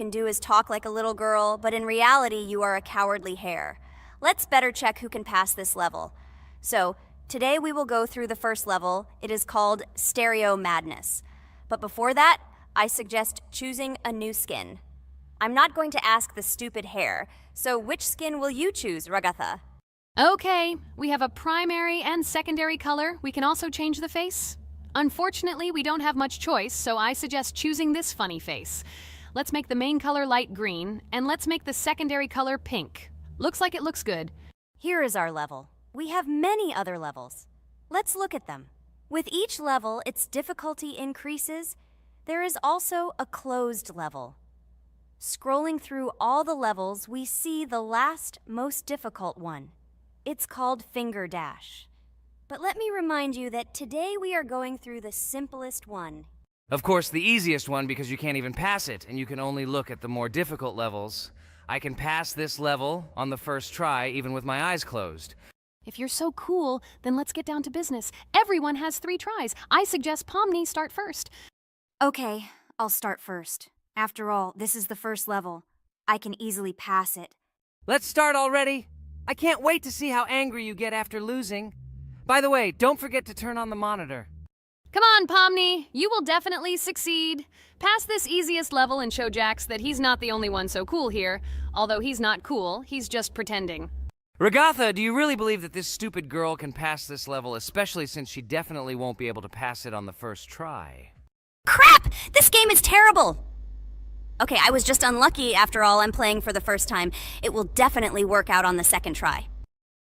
Can do is talk like a little girl, but in reality, you are a cowardly hare. Let's better check who can pass this level. So, today we will go through the first level. It is called Stereo Madness. But before that, I suggest choosing a new skin. I'm not going to ask the stupid hare, so which skin will you choose, Ragatha? Okay, we have a primary and secondary color. We can also change the face. Unfortunately, we don't have much choice, so I suggest choosing this funny face. Let's make the main color light green, and let's make the secondary color pink. Looks like it looks good. Here is our level. We have many other levels. Let's look at them. With each level, its difficulty increases. There is also a closed level. Scrolling through all the levels, we see the last, most difficult one. It's called Finger Dash. But let me remind you that today we are going through the simplest one. Of course, the easiest one because you can't even pass it, and you can only look at the more difficult levels. I can pass this level on the first try, even with my eyes closed. If you're so cool, then let's get down to business. Everyone has 3 tries. I suggest Pomni start first. Okay, I'll start first. After all, this is the first level. I can easily pass it. Let's start already! I can't wait to see how angry you get after losing. By the way, don't forget to turn on the monitor. Come on, Pomni. You will definitely succeed. Pass this easiest level and show Jax that he's not the only one so cool here. Although he's not cool, he's just pretending. Ragatha, do you really believe that this stupid girl can pass this level, especially since she definitely won't be able to pass it on the first try? Crap! This game is terrible! Okay, I was just unlucky. After all, I'm playing for the first time. It will definitely work out on the second try.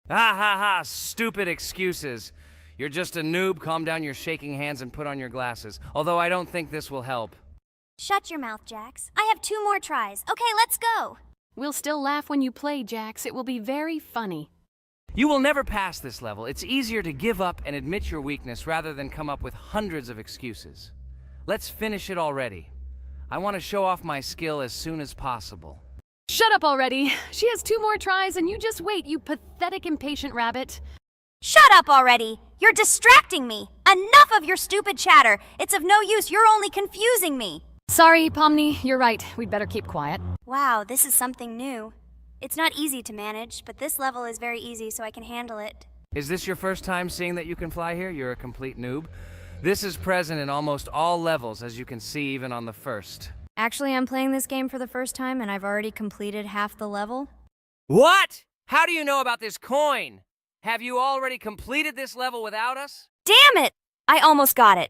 Ha ha ha, stupid excuses. You're just a noob, calm down your shaking hands and put on your glasses. Although I don't think this will help. Shut your mouth, Jax. I have 2 more tries. Okay, let's go! We'll still laugh when you play, Jax. It will be very funny. You will never pass this level. It's easier to give up and admit your weakness rather than come up with hundreds of excuses. Let's finish it already. I want to show off my skill as soon as possible. Shut up already. She has 2 more tries and you just wait, you pathetic impatient rabbit. Shut up already! You're distracting me! Enough of your stupid chatter! It's of no use, you're only confusing me! Sorry, Pomni, you're right. We'd better keep quiet. Wow, this is something new. It's not easy to manage, but this level is very easy, so I can handle it. Is this your first time seeing that you can fly here? You're a complete noob. This is present in almost all levels, as you can see even on the first. Actually, I'm playing this game for the first time, and I've already completed half the level. What? How do you know about this coin? Have you already completed this level without us? Damn it! I almost got it,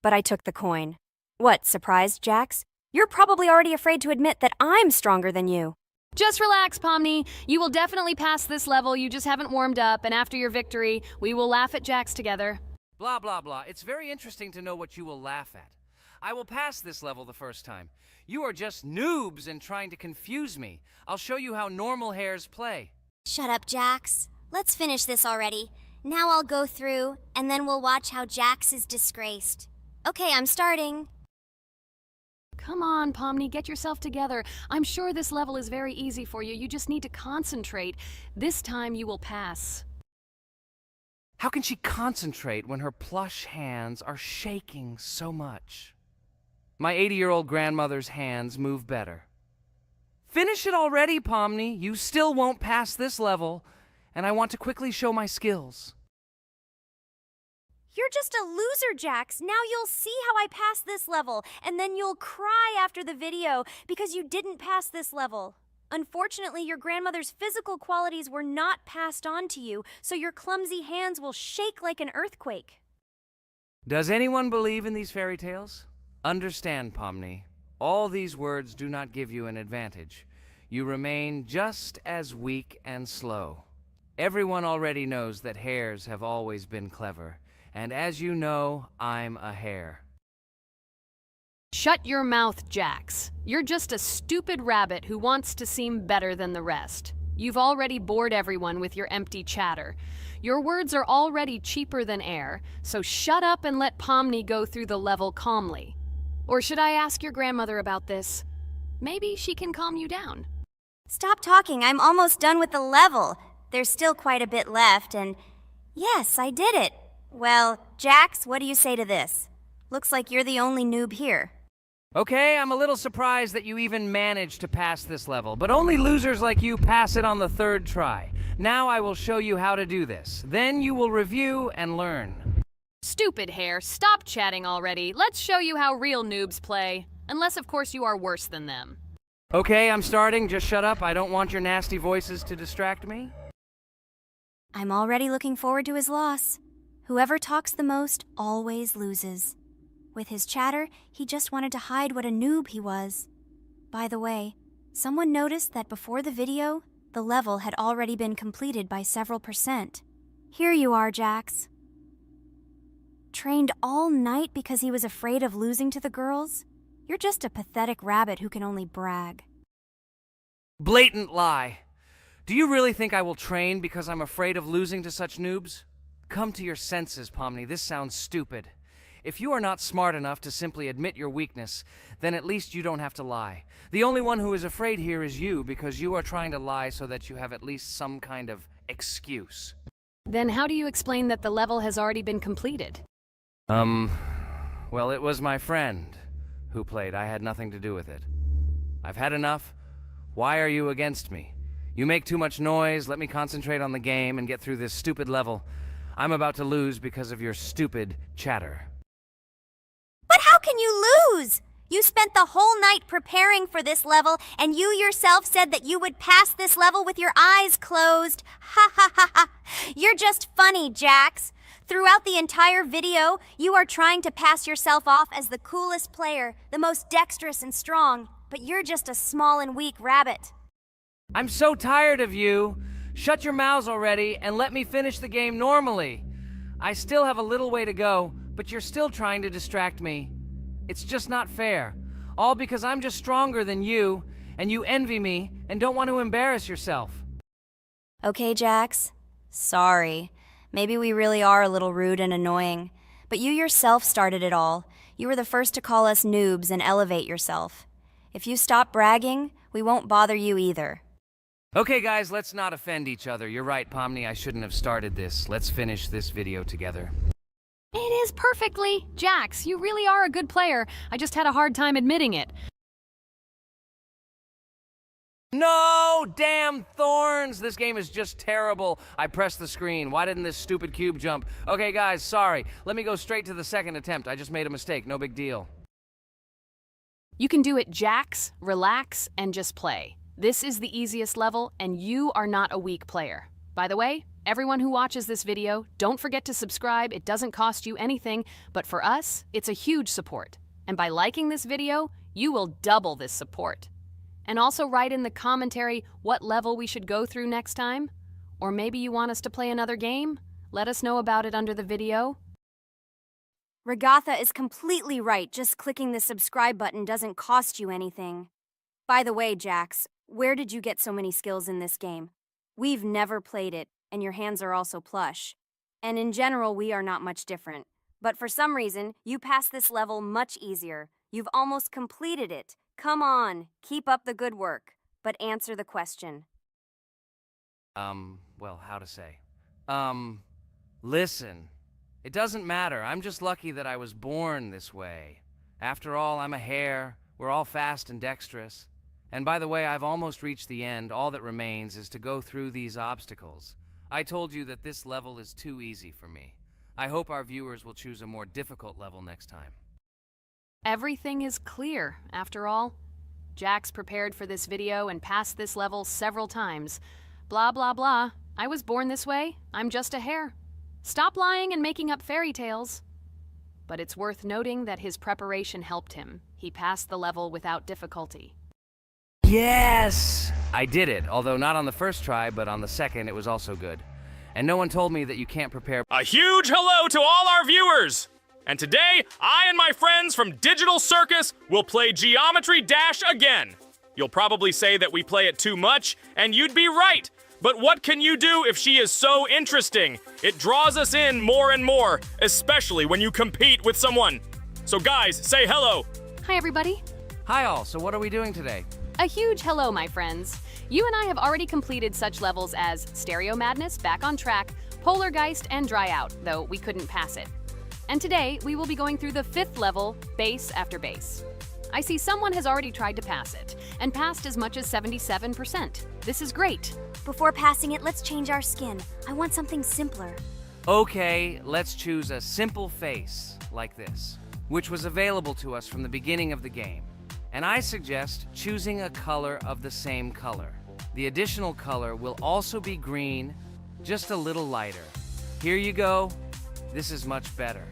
but I took the coin. What, surprised, Jax? You're probably already afraid to admit that I'm stronger than you. Just relax, Pomni. You will definitely pass this level. You just haven't warmed up, and after your victory, we will laugh at Jax together. Blah, blah, blah. It's very interesting to know what you will laugh at. I will pass this level the first time. You are just noobs and trying to confuse me. I'll show you how normal hares play. Shut up, Jax. Let's finish this already. Now I'll go through, and then we'll watch how Jax is disgraced. Okay, I'm starting. Come on, Pomni, get yourself together. I'm sure this level is very easy for you. You just need to concentrate. This time you will pass. How can she concentrate when her plush hands are shaking so much? My 80-year-old grandmother's hands move better. Finish it already, Pomni. You still won't pass this level, and I want to quickly show my skills. You're just a loser, Jax. Now you'll see how I pass this level, and then you'll cry after the video because you didn't pass this level. Unfortunately, your grandmother's physical qualities were not passed on to you, so your clumsy hands will shake like an earthquake. Does anyone believe in these fairy tales? Understand, Pomni. All these words do not give you an advantage. You remain just as weak and slow. Everyone already knows that hares have always been clever. And as you know, I'm a hare. Shut your mouth, Jax. You're just a stupid rabbit who wants to seem better than the rest. You've already bored everyone with your empty chatter. Your words are already cheaper than air, so shut up and let Pomni go through the level calmly. Or should I ask your grandmother about this? Maybe she can calm you down. Stop talking, I'm almost done with the level. There's still quite a bit left, and yes, I did it. Well, Jax, what do you say to this? Looks like you're the only noob here. Okay, I'm a little surprised that you even managed to pass this level, but only losers like you pass it on the third try. Now I will show you how to do this. Then you will review and learn. Stupid hair, stop chatting already. Let's show you how real noobs play. Unless, of course, you are worse than them. Okay, I'm starting. Just shut up. I don't want your nasty voices to distract me. I'm already looking forward to his loss. Whoever talks the most always loses. With his chatter, he just wanted to hide what a noob he was. By the way, someone noticed that before the video, the level had already been completed by several %. Here you are, Jax. Trained all night because he was afraid of losing to the girls? You're just a pathetic rabbit who can only brag. Blatant lie. Do you really think I will train because I'm afraid of losing to such noobs? Come to your senses, Pomni. This sounds stupid. If you are not smart enough to simply admit your weakness, then at least you don't have to lie. The only one who is afraid here is you, because you are trying to lie so that you have at least some kind of excuse. Then how do you explain that the level has already been completed? Well, it was my friend who played. I had nothing to do with it. I've had enough. Why are you against me? You make too much noise. Let me concentrate on the game and get through this stupid level. I'm about to lose because of your stupid chatter. But how can you lose? You spent the whole night preparing for this level, and you yourself said that you would pass this level with your eyes closed. Ha ha ha ha. You're just funny, Jax. Throughout the entire video, you are trying to pass yourself off as the coolest player, the most dexterous and strong, but you're just a small and weak rabbit. I'm so tired of you. Shut your mouths already and let me finish the game normally. I still have a little way to go, but you're still trying to distract me. It's just not fair. All because I'm just stronger than you, and you envy me and don't want to embarrass yourself. Okay, Jax. Sorry. Maybe we really are a little rude and annoying. But you yourself started it all. You were the first to call us noobs and elevate yourself. If you stop bragging, we won't bother you either. Okay, guys, let's not offend each other. You're right, Pomni, I shouldn't have started this. Let's finish this video together. It is perfectly. Jax, you really are a good player. I just had a hard time admitting it. No! Damn thorns! This game is just terrible. I pressed the screen. Why didn't this stupid cube jump? Okay, guys, sorry. Let me go straight to the second attempt. I just made a mistake. No big deal. You can do it, Jax, relax, and just play. This is the easiest level, and you are not a weak player. By the way, everyone who watches this video, don't forget to subscribe. It doesn't cost you anything, but for us, it's a huge support. And by liking this video, you will double this support. And also write in the commentary what level we should go through next time. Or maybe you want us to play another game? Let us know about it under the video. Regatha is completely right. Just clicking the subscribe button doesn't cost you anything. By the way, Jax, where did you get so many skills in this game? We've never played it, and your hands are also plush. And in general, we are not much different. But for some reason, you passed this level much easier. You've almost completed it. Come on, keep up the good work, but answer the question. Well, how to say? Listen. It doesn't matter. I'm just lucky that I was born this way. After all, I'm a hare. We're all fast and dexterous. And by the way, I've almost reached the end. All that remains is to go through these obstacles. I told you that this level is too easy for me. I hope our viewers will choose a more difficult level next time. Everything is clear, after all. Jax prepared for this video and passed this level several times. Blah, blah, blah. I was born this way. I'm just a hare. Stop lying and making up fairy tales. But it's worth noting that his preparation helped him. He passed the level without difficulty. Yes! I did it, although not on the first try, but on the second it was also good. And no one told me that you can't prepare. A huge hello to all our viewers! And today, I and my friends from Digital Circus will play Geometry Dash again. You'll probably say that we play it too much, and you'd be right. But what can you do if she is so interesting? It draws us in more and more, especially when you compete with someone. So guys, say hello. Hi, everybody. Hi all, so what are we doing today? A huge hello, my friends. You and I have already completed such levels as Stereo Madness, Back on Track, Polargeist, and Dry Out, though we couldn't pass it. And today, we will be going through the 5th level, Base After Base. I see someone has already tried to pass it, and passed as much as 77%. This is great. Before passing it, let's change our skin. I want something simpler. Okay, let's choose a simple face, like this, which was available to us from the beginning of the game. And I suggest choosing a color of the same color. The additional color will also be green, just a little lighter. Here you go. This is much better.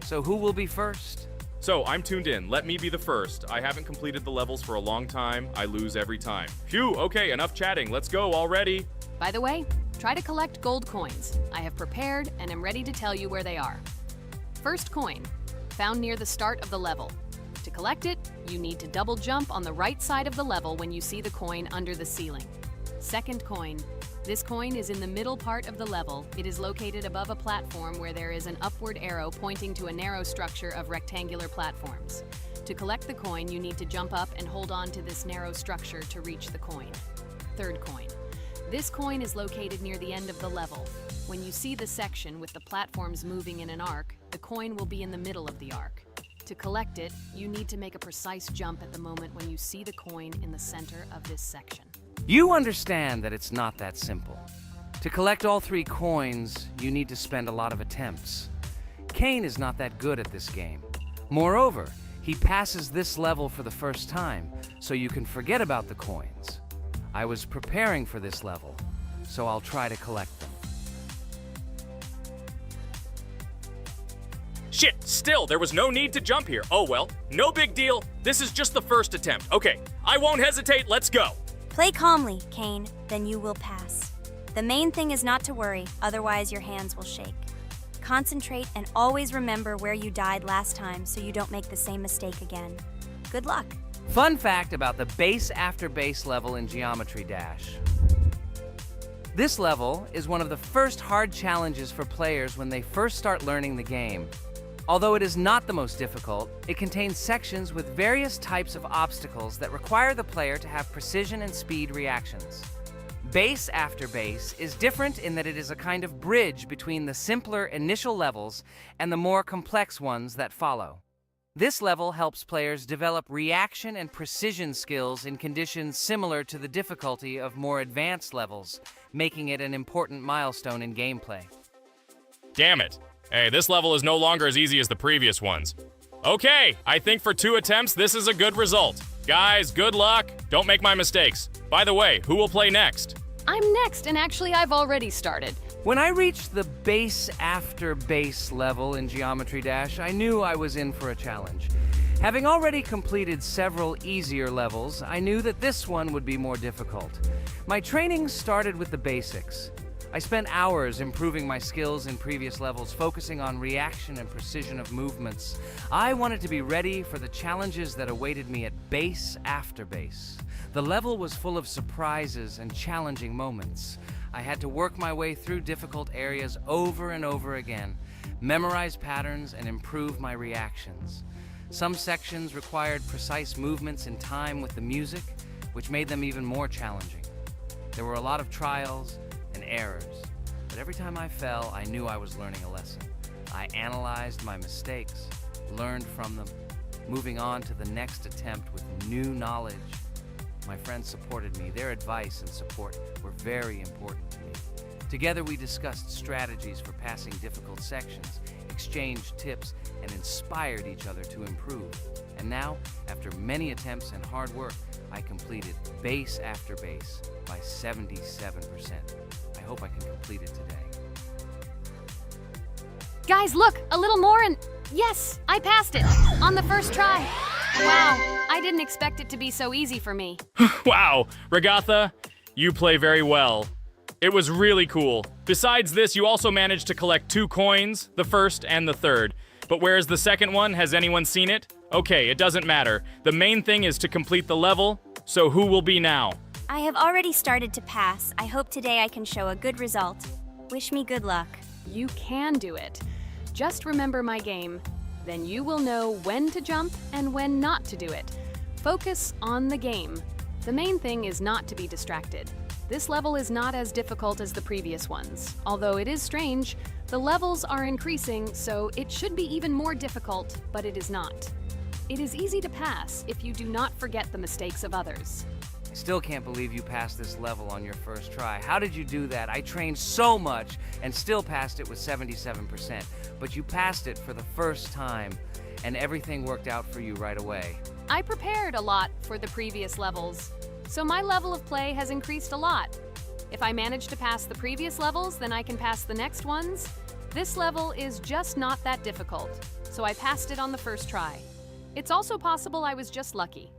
So who will be first? So, I'm tuned in. Let me be the first. I haven't completed the levels for a long time. I lose every time. Phew, okay, enough chatting. Let's go already. By the way, try to collect gold coins. I have prepared and am ready to tell you where they are. First coin, found near the start of the level. To collect it, you need to double jump on the right side of the level when you see the coin under the ceiling. Second coin. This coin is in the middle part of the level. It is located above a platform where there is an upward arrow pointing to a narrow structure of rectangular platforms. To collect the coin, you need to jump up and hold on to this narrow structure to reach the coin. Third coin. This coin is located near the end of the level. When you see the section with the platforms moving in an arc, the coin will be in the middle of the arc. To collect it, you need to make a precise jump at the moment when you see the coin in the center of this section. You understand that it's not that simple. To collect all 3 coins, you need to spend a lot of attempts. Kane is not that good at this game. Moreover, he passes this level for the first time, so you can forget about the coins. I was preparing for this level, so I'll try to collect them. Shit, still, there was no need to jump here. Oh well, no big deal. This is just the first attempt. Okay, I won't hesitate, let's go. Play calmly, Kane, then you will pass. The main thing is not to worry, otherwise your hands will shake. Concentrate and always remember where you died last time so you don't make the same mistake again. Good luck. Fun fact about the base after base level in Geometry Dash. This level is one of the first hard challenges for players when they first start learning the game. Although it is not the most difficult, it contains sections with various types of obstacles that require the player to have precision and speed reactions. Base after base is different in that it is a kind of bridge between the simpler initial levels and the more complex ones that follow. This level helps players develop reaction and precision skills in conditions similar to the difficulty of more advanced levels, making it an important milestone in gameplay. Damn it. Hey, this level is no longer as easy as the previous ones. Okay, I think for 2 attempts, this is a good result. Guys, good luck. Don't make my mistakes. By the way, who will play next? I'm next, and actually I've already started. When I reached the base after base level in Geometry Dash, I knew I was in for a challenge. Having already completed several easier levels, I knew that this one would be more difficult. My training started with the basics. I spent hours improving my skills in previous levels, focusing on reaction and precision of movements. I wanted to be ready for the challenges that awaited me at base after base. The level was full of surprises and challenging moments. I had to work my way through difficult areas over and over again, memorize patterns, and improve my reactions. Some sections required precise movements in time with the music, which made them even more challenging. There were a lot of trials and errors, but every time I fell, I knew I was learning a lesson. I analyzed my mistakes, learned from them, moving on to the next attempt with new knowledge. My friends supported me. Their advice and support were very important to me. Together we discussed strategies for passing difficult sections, exchanged tips, and inspired each other to improve. And now, after many attempts and hard work, I completed base after base by 77%. I hope I can complete it today. Guys, look, a little more and yes, I passed it on the first try. Wow, I didn't expect it to be so easy for me. Wow, Regatha, you play very well. It was really cool. Besides this, you also managed to collect 2 coins, the first and the third. But where's the second one? Has anyone seen it? Okay, it doesn't matter. The main thing is to complete the level, so who will be now? I have already started to pass. I hope today I can show a good result. Wish me good luck. You can do it. Just remember my game. Then you will know when to jump and when not to do it. Focus on the game. The main thing is not to be distracted. This level is not as difficult as the previous ones. Although it is strange, the levels are increasing, so it should be even more difficult, but it is not. It is easy to pass if you do not forget the mistakes of others. I still can't believe you passed this level on your first try. How did you do that? I trained so much and still passed it with 77%. But you passed it for the first time, and everything worked out for you right away. I prepared a lot for the previous levels, so my level of play has increased a lot. If I manage to pass the previous levels, then I can pass the next ones. This level is just not that difficult, so I passed it on the first try. It's also possible I was just lucky.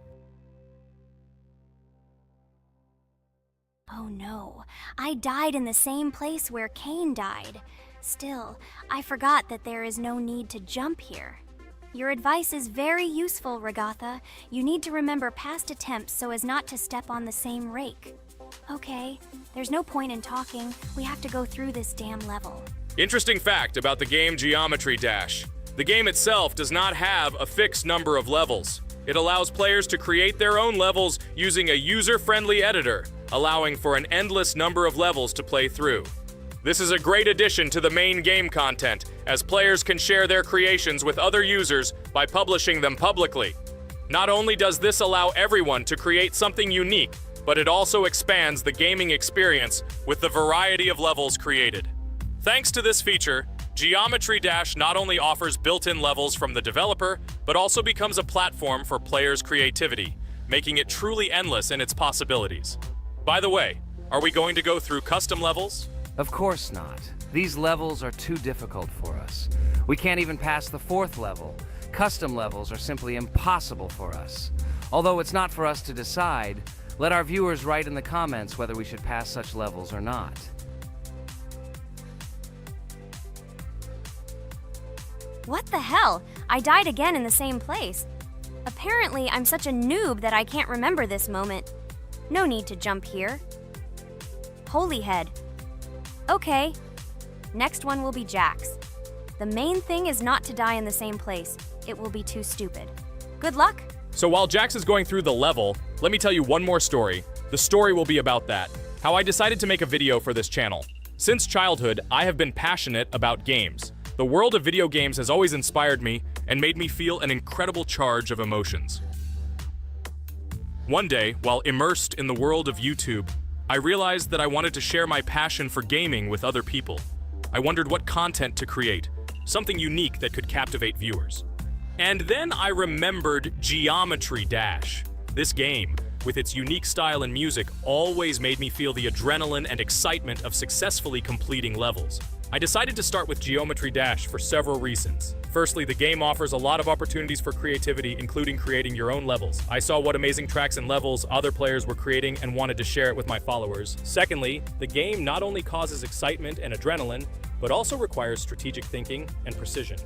Oh no, I died in the same place where Cain died. Still, I forgot that there is no need to jump here. Your advice is very useful, Regatha. You need to remember past attempts so as not to step on the same rake. Okay, there's no point in talking. We have to go through this damn level. Interesting fact about the game Geometry Dash. The game itself does not have a fixed number of levels. It allows players to create their own levels using a user-friendly editor, allowing for an endless number of levels to play through. This is a great addition to the main game content, as players can share their creations with other users by publishing them publicly. Not only does this allow everyone to create something unique, but it also expands the gaming experience with the variety of levels created. Thanks to this feature, Geometry Dash not only offers built-in levels from the developer, but also becomes a platform for players' creativity, making it truly endless in its possibilities. By the way, are we going to go through custom levels? Of course not. These levels are too difficult for us. We can't even pass the 4th level. Custom levels are simply impossible for us. Although it's not for us to decide, let our viewers write in the comments whether we should pass such levels or not. What the hell? I died again in the same place. Apparently, I'm such a noob that I can't remember this moment. No need to jump here. Holy head. Okay. Next one will be Jax. The main thing is not to die in the same place. It will be too stupid. Good luck. So while Jax is going through the level, let me tell you one more story. The story will be about that. How I decided to make a video for this channel. Since childhood, I have been passionate about games. The world of video games has always inspired me and made me feel an incredible charge of emotions. One day, while immersed in the world of YouTube, I realized that I wanted to share my passion for gaming with other people. I wondered what content to create, something unique that could captivate viewers. And then I remembered Geometry Dash. This game, with its unique style and music, always made me feel the adrenaline and excitement of successfully completing levels. I decided to start with Geometry Dash for several reasons. Firstly, the game offers a lot of opportunities for creativity, including creating your own levels. I saw what amazing tracks and levels other players were creating and wanted to share it with my followers. Secondly, the game not only causes excitement and adrenaline, but also requires strategic thinking and precision.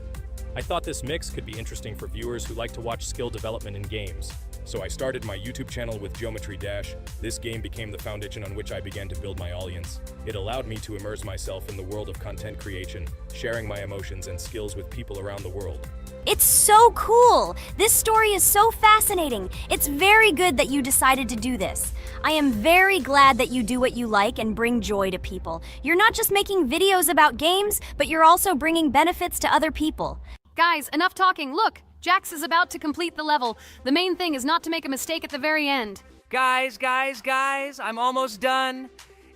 I thought this mix could be interesting for viewers who like to watch skill development in games. So I started my YouTube channel with Geometry Dash. This game became the foundation on which I began to build my audience. It allowed me to immerse myself in the world of content creation, sharing my emotions and skills with people around the world. It's so cool! This story is so fascinating. It's very good that you decided to do this. I am very glad that you do what you like and bring joy to people. You're not just making videos about games, but you're also bringing benefits to other people. Guys, enough talking. Look, Jax is about to complete the level. The main thing is not to make a mistake at the very end. Guys, I'm almost done.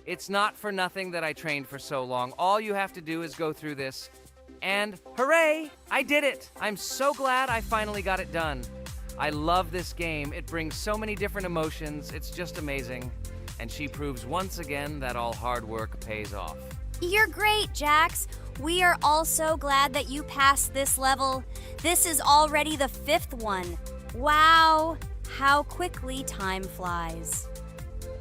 It's not for nothing that I trained for so long. All you have to do is go through this. And hooray, I did it. I'm so glad I finally got it done. I love this game. It brings so many different emotions. It's just amazing. And she proves once again that all hard work pays off. You're great, Jax. We are all so glad that you passed this level. This is already the 5th one. Wow, how quickly time flies.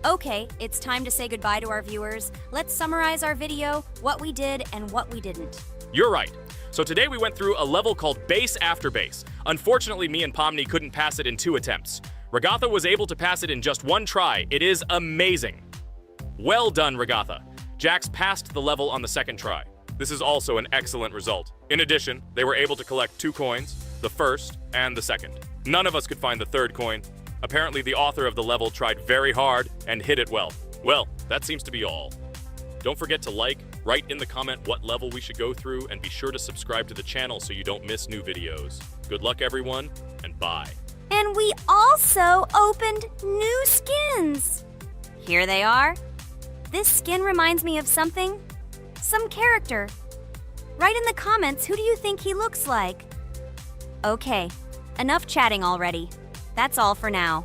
Okay, it's time to say goodbye to our viewers. Let's summarize our video, what we did and what we didn't. You're right. So today we went through a level called Base After Base. Unfortunately, me and Pomni couldn't pass it in 2 attempts. Regatha was able to pass it in just 1 try. It is amazing. Well done, Regatha. Jax passed the level on the 2nd try. This is also an excellent result. In addition, they were able to collect 2 coins, the 1st and the 2nd. None of us could find the 3rd coin. Apparently, the author of the level tried very hard and hit it well. Well, that seems to be all. Don't forget to like, Write in the comment what level we should go through, and be sure to subscribe to the channel so you don't miss new videos. Good luck, everyone, and bye. And we also opened new skins. Here they are. This skin reminds me of something, some character. Write in the comments, who do you think he looks like? Okay, enough chatting already. That's all for now.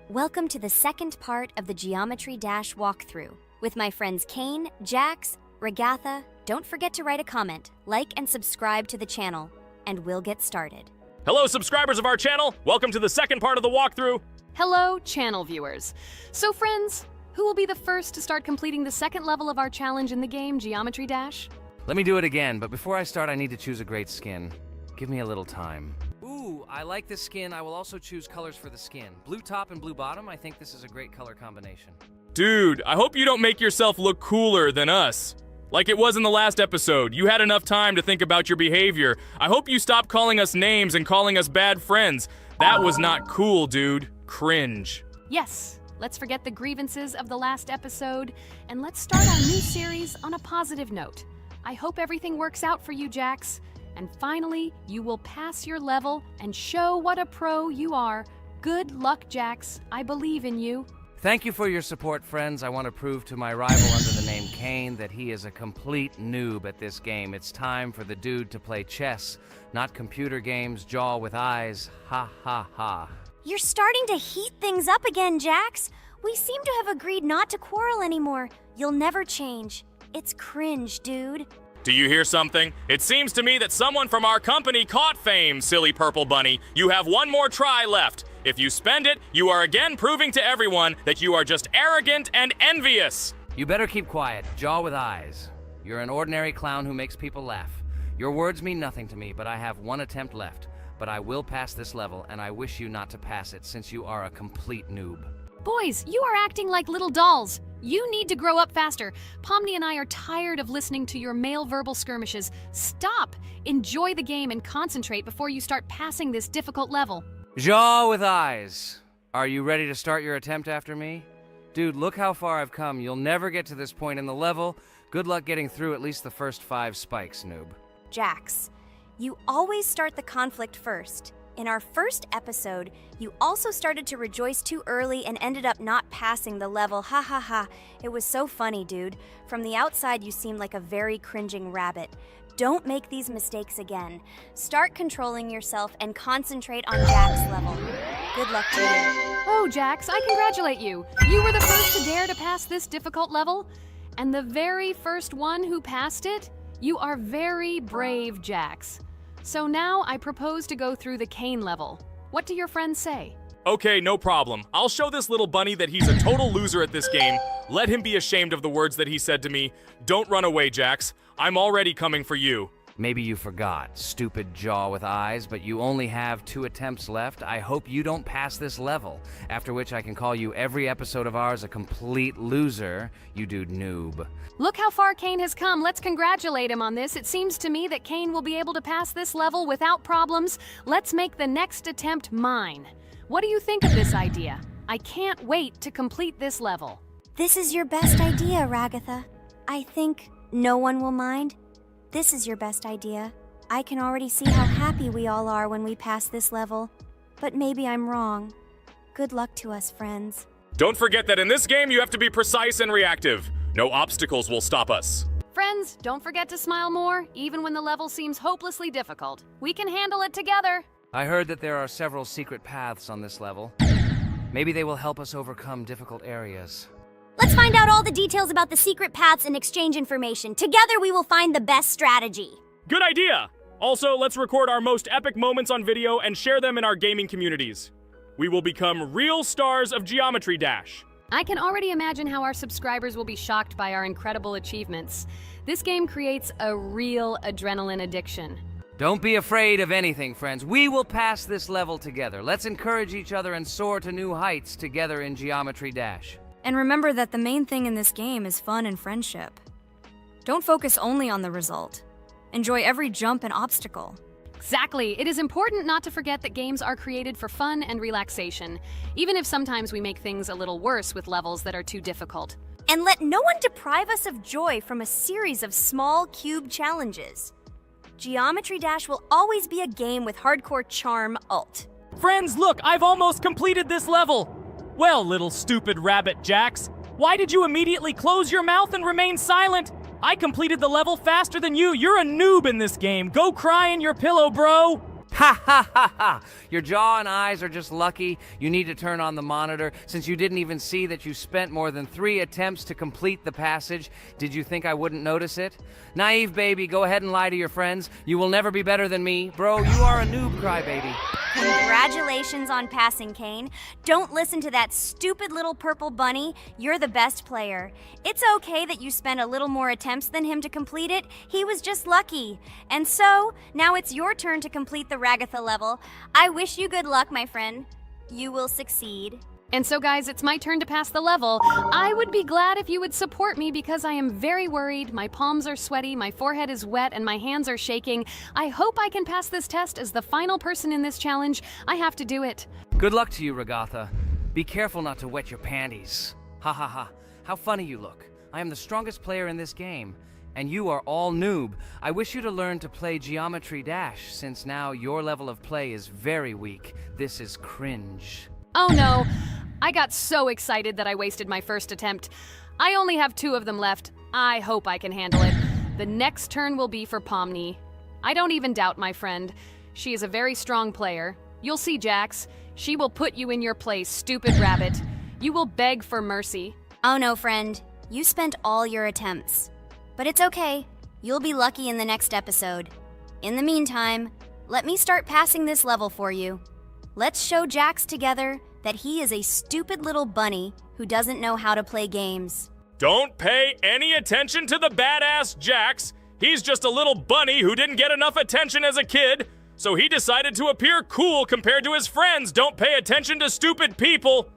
Welcome to the second part of the Geometry Dash walkthrough with my friends Kane, Jax, Ragatha. Don't forget to write a comment, like, and subscribe to the channel, and we'll get started. Hello, subscribers of our channel. Welcome to the second part of the walkthrough. Hello, channel viewers. So friends, who will be the first to start completing the second level of our challenge in the game, Geometry Dash? Let me do it again, but before I start, I need to choose a great skin. Give me a little time. Ooh, I like this skin. I will also choose colors for the skin. Blue top and blue bottom. I think this is a great color combination. Dude, I hope you don't make yourself look cooler than us. Like it was in the last episode. You had enough time to think about your behavior. I hope you stop calling us names and calling us bad friends. That was not cool, dude. Cringe. Yes, let's forget the grievances of the last episode, and let's start our new series on a positive note. I hope everything works out for you, Jax. And finally, you will pass your level and show what a pro you are. Good luck, Jax. I believe in you. Thank you for your support, friends. I want to prove to my rival under the name Kane that he is a complete noob at this game. It's time for the dude to play chess, not computer games, jaw with eyes. Ha ha ha. You're starting to heat things up again, Jax. We seem to have agreed not to quarrel anymore. You'll never change. It's cringe, dude. Do you hear something? It seems to me that someone from our company caught fame, silly purple bunny. You have one more try left. If you spend it, you are again proving to everyone that you are just arrogant and envious. You better keep quiet, jaw with eyes. You're an ordinary clown who makes people laugh. Your words mean nothing to me, but I have one attempt left. But I will pass this level, and I wish you not to pass it since you are a complete noob. Boys, you are acting like little dolls. You need to grow up faster. Pomni and I are tired of listening to your male verbal skirmishes. Stop! Enjoy the game and concentrate before you start passing this difficult level. Jaw with eyes. Are you ready to start your attempt after me? Dude, look how far I've come. You'll never get to this point in the level. Good luck getting through at least the first 5 spikes, noob. Jax, you always start the conflict first. In our first episode, you also started to rejoice too early and ended up not passing the level. Ha ha ha. It was so funny, dude. From the outside, you seemed like a very cringing rabbit. Don't make these mistakes again. Start controlling yourself and concentrate on Jack's level. Good luck to you. Oh, Jax, I congratulate you. You were the first to dare to pass this difficult level, and the very first one who passed it. You are very brave, Jax. So now I propose to go through the Kane level. What do your friends say? Okay, no problem. I'll show this little bunny that he's a total loser at this game. Let him be ashamed of the words that he said to me. Don't run away, Jax. I'm already coming for you. Maybe you forgot, stupid jaw with eyes, but you only have 2 attempts left. I hope you don't pass this level, after which I can call you every episode of ours a complete loser, you dude noob. Look how far Kane has come. Let's congratulate him on this. It seems to me that Kane will be able to pass this level without problems. Let's make the next attempt mine. What do you think of this idea? I can't wait to complete this level. This is your best idea, Ragatha. I think no one will mind. This is your best idea. I can already see how happy we all are when we pass this level. But maybe I'm wrong. Good luck to us, friends. Don't forget that in this game you have to be precise and reactive. No obstacles will stop us. Friends, don't forget to smile more, even when the level seems hopelessly difficult. We can handle it together. I heard that there are several secret paths on this level. Maybe they will help us overcome difficult areas. Let's find out all the details about the secret paths and exchange information. Together we will find the best strategy. Good idea! Also, let's record our most epic moments on video and share them in our gaming communities. We will become real stars of Geometry Dash. I can already imagine how our subscribers will be shocked by our incredible achievements. This game creates a real adrenaline addiction. Don't be afraid of anything, friends. We will pass this level together. Let's encourage each other and soar to new heights together in Geometry Dash. And remember that the main thing in this game is fun and friendship. Don't focus only on the result. Enjoy every jump and obstacle. Exactly. It is important not to forget that games are created for fun and relaxation, even if sometimes we make things a little worse with levels that are too difficult. And let no one deprive us of joy from a series of small cube challenges. Geometry Dash will always be a game with hardcore charm ult. Friends, look, I've almost completed this level. Well, little stupid rabbit Jax, why did you immediately close your mouth and remain silent? I completed the level faster than you. You're a noob in this game. Go cry in your pillow, bro. Ha ha ha ha! Your jaw and eyes are just lucky. You need to turn on the monitor since you didn't even see that you spent more than 3 attempts to complete the passage. Did you think I wouldn't notice it? Naive baby, go ahead and lie to your friends. You will never be better than me. Bro, you are a noob crybaby. Congratulations on passing, Kane. Don't listen to that stupid little purple bunny. You're the best player. It's okay that you spent a little more attempts than him to complete it. He was just lucky. And so, now it's your turn to complete the Ragatha level. I wish you good luck, my friend. You will succeed. And so, guys, it's my turn to pass the level. I would be glad if you would support me because I am very worried. My palms are sweaty, my forehead is wet, and my hands are shaking. I hope I can pass this test as the final person in this challenge. I have to do it. Good luck to you, Ragatha. Be careful not to wet your panties. Ha ha ha. How funny you look. I am the strongest player in this game. And you are all noob. I wish you to learn to play Geometry Dash, since now your level of play is very weak. This is cringe. Oh no, I got so excited that I wasted my first attempt. I only have 2 of them left. I hope I can handle it. The next turn will be for Pomni. I don't even doubt my friend. She is a very strong player. You'll see, Jax. She will put you in your place, stupid rabbit. You will beg for mercy. Oh no, friend. You spent all your attempts. But it's okay. You'll be lucky in the next episode. In the meantime, let me start passing this level for you. Let's show Jax together that he is a stupid little bunny who doesn't know how to play games. Don't pay any attention to the badass Jax. He's just a little bunny who didn't get enough attention as a kid, so he decided to appear cool compared to his friends. Don't pay attention to stupid people.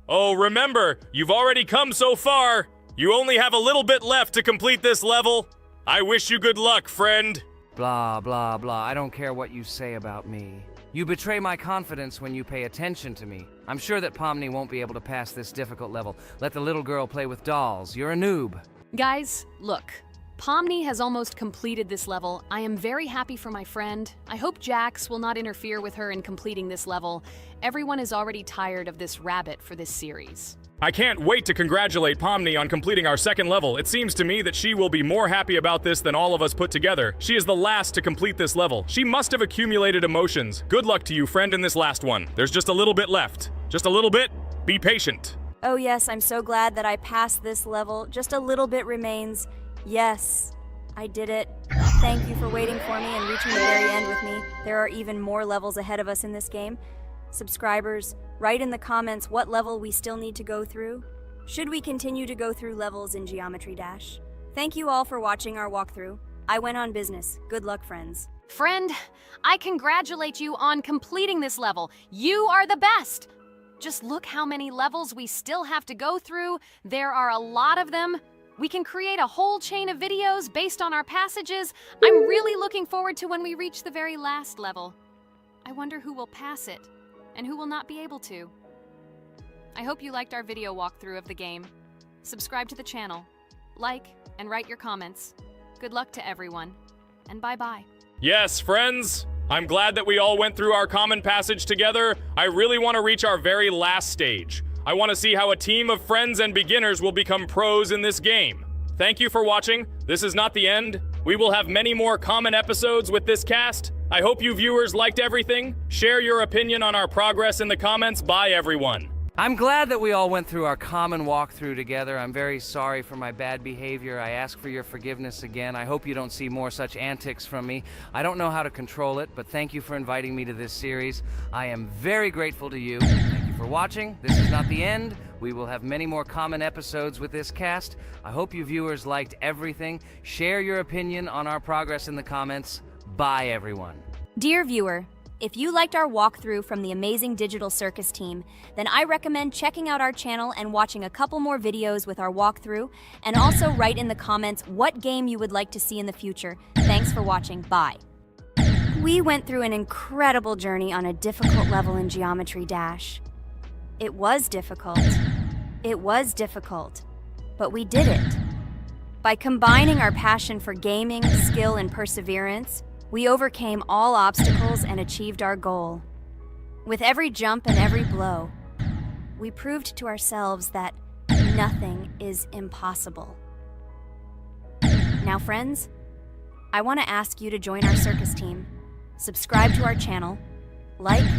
Oh, remember, you've already come so far. You only have a little bit left to complete this level. I wish you good luck, friend. Blah, blah, blah. I don't care what you say about me. You betray my confidence when you pay attention to me. I'm sure that Pomni won't be able to pass this difficult level. Let the little girl play with dolls. You're a noob. Guys, look. Pomni has almost completed this level. I am very happy for my friend. I hope Jax will not interfere with her in completing this level. Everyone is already tired of this rabbit for this series. I can't wait to congratulate Pomni on completing our second level. It seems to me that she will be more happy about this than all of us put together. She is the last to complete this level. She must have accumulated emotions. Good luck to you, friend, in this last one. There's just a little bit left. Just a little bit. Be patient. Oh yes, I'm so glad that I passed this level. Just a little bit remains. Yes, I did it. Thank you for waiting for me and reaching the very end with me. There are even more levels ahead of us in this game. Subscribers, write in the comments what level we still need to go through. Should we continue to go through levels in Geometry Dash? Thank you all for watching our walkthrough. I went on business. Good luck, friends. Friend, I congratulate you on completing this level. You are the best. Just look how many levels we still have to go through. There are a lot of them. We can create a whole chain of videos based on our passages. I'm really looking forward to when we reach the very last level. I wonder who will pass it and who will not be able to. I hope you liked our video walkthrough of the game. Subscribe to the channel, like, and write your comments. Good luck to everyone, and bye-bye. Yes, friends. I'm glad that we all went through our common passage together. I really want to reach our very last stage. I want to see how a team of friends and beginners will become pros in this game. Thank you for watching. This is not the end. We will have many more common episodes with this cast. I hope you viewers liked everything. Share your opinion on our progress in the comments. Bye, everyone. I'm glad that we all went through our common walkthrough together. I'm very sorry for my bad behavior. I ask for your forgiveness again. I hope you don't see more such antics from me. I don't know how to control it, but thank you for inviting me to this series. I am very grateful to you. Thank you for watching. This is not the end. We will have many more common episodes with this cast. I hope you viewers liked everything. Share your opinion on our progress in the comments. Bye, everyone. Dear viewer, if you liked our walkthrough from the amazing Digital Circus team, then I recommend checking out our channel and watching a couple more videos with our walkthrough, and also write in the comments what game you would like to see in the future. Thanks for watching. Bye. We went through an incredible journey on a difficult level in Geometry Dash. It was difficult. It was difficult. but we did it. By combining our passion for gaming, skill, and perseverance, we overcame all obstacles and achieved our goal. With every jump and every blow, we proved to ourselves that nothing is impossible. Now, friends, I want to ask you to join our circus team. Subscribe to our channel, like,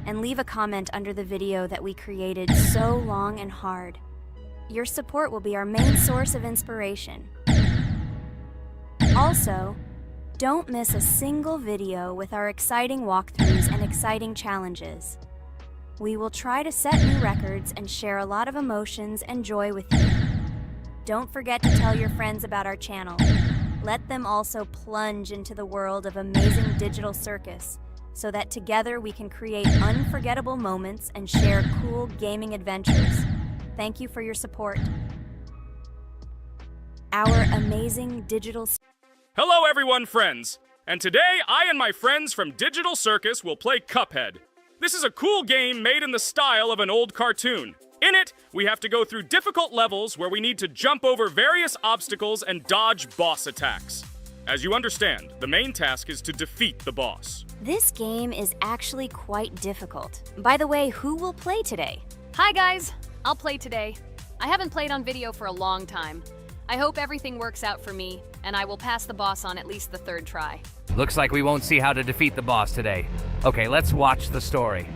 and leave a comment under the video that we created so long and hard. Your support will be our main source of inspiration. Also, don't miss a single video with our exciting walkthroughs and exciting challenges. We will try to set new records and share a lot of emotions and joy with you. Don't forget to tell your friends about our channel. Let them also plunge into the world of amazing digital circus so that together we can create unforgettable moments and share cool gaming adventures. Thank you for your support. Our amazing digital... Hello everyone, friends! And today, I and my friends from Digital Circus will play Cuphead. This is a cool game made in the style of an old cartoon. In it, we have to go through difficult levels where we need to jump over various obstacles and dodge boss attacks. As you understand, the main task is to defeat the boss. This game is actually quite difficult. By the way, who will play today? Hi guys, I'll play today. I haven't played on video for a long time. I hope everything works out for me, and I will pass the boss on at least the third try. Looks like we won't see how to defeat the boss today. Okay, let's watch the story.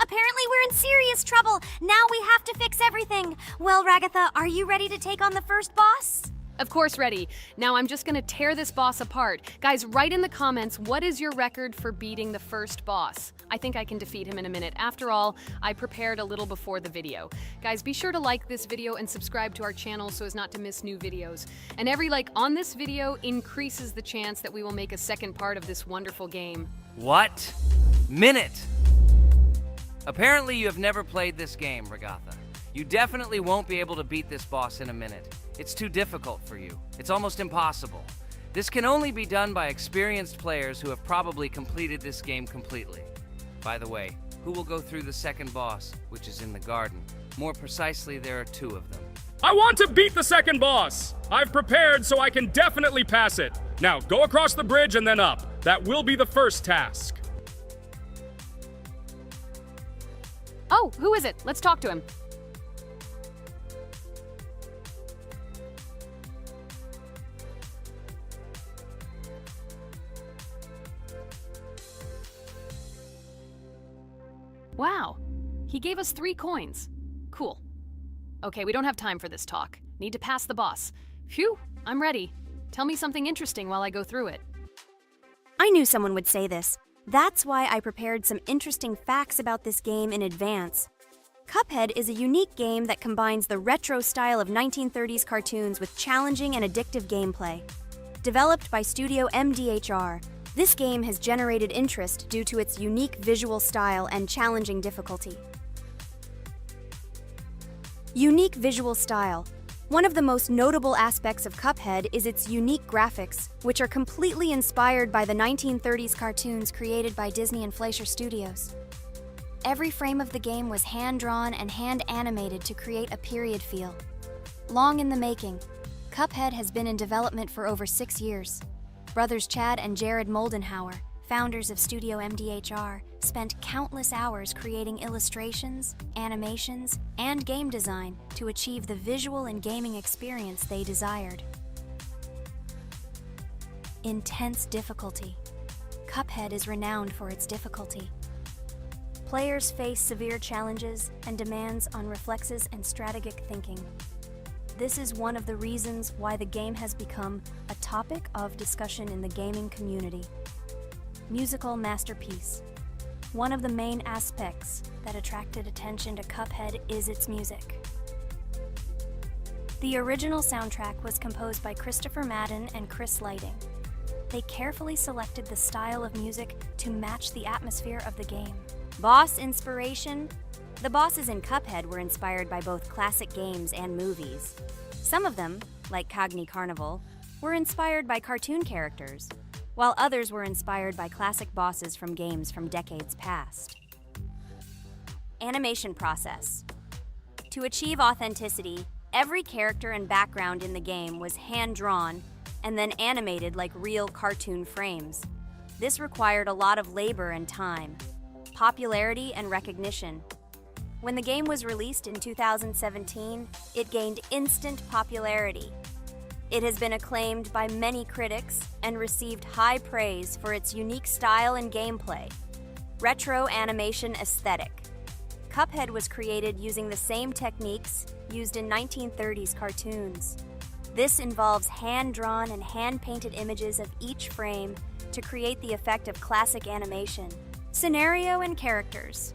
Apparently we're in serious trouble. Now we have to fix everything. Well, Ragatha, are you ready to take on the first boss? Of course ready. Now I'm just gonna tear this boss apart. Guys, write in the comments, what is your record for beating the first boss? I think I can defeat him in a minute. After all, I prepared a little before the video. Guys, be sure to like this video and subscribe to our channel so as not to miss new videos. And every like on this video increases the chance that we will make a second part of this wonderful game. What? Minute! Apparently you have never played this game, Ragatha. You definitely won't be able to beat this boss in a minute. It's too difficult for you. It's almost impossible. This can only be done by experienced players who have probably completed this game completely. By the way, who will go through the second boss, which is in the garden? More precisely, there are two of them. I want to beat the second boss! I've prepared so I can definitely pass it. Now, go across the bridge and then up. That will be the first task. Oh, who is it? Let's talk to him. Wow, he gave us 3 coins. Cool. Okay, we don't have time for this talk. Need to pass the boss. Phew, I'm ready. Tell me something interesting while I go through it. I knew someone would say this. That's why I prepared some interesting facts about this game in advance. Cuphead is a unique game that combines the retro style of 1930s cartoons with challenging and addictive gameplay. Developed by Studio MDHR, this game has generated interest due to its unique visual style and challenging difficulty. Unique visual style. One of the most notable aspects of Cuphead is its unique graphics, which are completely inspired by the 1930s cartoons created by Disney and Fleischer Studios. Every frame of the game was hand-drawn and hand-animated to create a period feel. Long in the making, Cuphead has been in development for over 6 years. Brothers Chad and Jared Moldenhauer, Founders of Studio MDHR spent countless hours creating illustrations, animations, and game design to achieve the visual and gaming experience they desired. Intense difficulty. Cuphead is renowned for its difficulty. Players face severe challenges and demands on reflexes and strategic thinking. This is one of the reasons why the game has become a topic of discussion in the gaming community. Musical masterpiece. One of the main aspects that attracted attention to Cuphead is its music. The original soundtrack was composed by Christopher Madden and Chris Lighting. They carefully selected the style of music to match the atmosphere of the game. Boss inspiration. The bosses in Cuphead were inspired by both classic games and movies. Some of them, like Cogni Carnival, were inspired by cartoon characters, while others were inspired by classic bosses from games from decades past. Animation process. To achieve authenticity, every character and background in the game was hand-drawn and then animated like real cartoon frames. This required a lot of labor and time. Popularity and recognition. When the game was released in 2017, it gained instant popularity. It has been acclaimed by many critics and received high praise for its unique style and gameplay. Retro animation aesthetic. Cuphead was created using the same techniques used in 1930s cartoons. This involves hand-drawn and hand-painted images of each frame to create the effect of classic animation. Scenario and characters.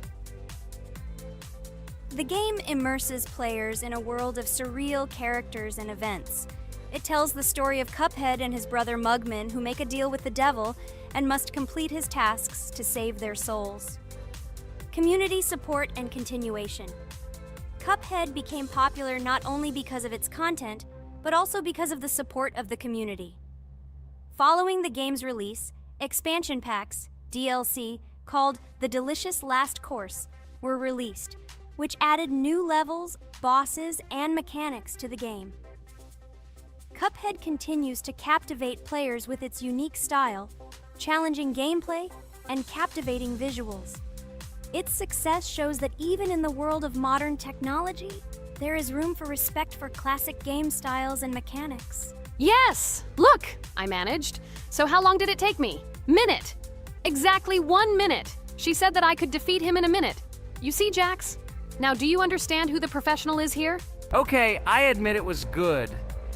The game immerses players in a world of surreal characters and events. It tells the story of Cuphead and his brother Mugman, who make a deal with the devil and must complete his tasks to save their souls. Community support and continuation. Cuphead became popular not only because of its content, but also because of the support of the community. Following the game's release, expansion packs, DLC, called The Delicious Last Course, were released, which added new levels, bosses, and mechanics to the game. Cuphead continues to captivate players with its unique style, challenging gameplay, and captivating visuals. Its success shows that even in the world of modern technology, there is room for respect for classic game styles and mechanics. Yes! Look! I managed. So how long did it take me? Minute! Exactly 1 minute! She said that I could defeat him in a minute. You see, Jax? Now, do you understand who the professional is here? Okay, I admit it was good.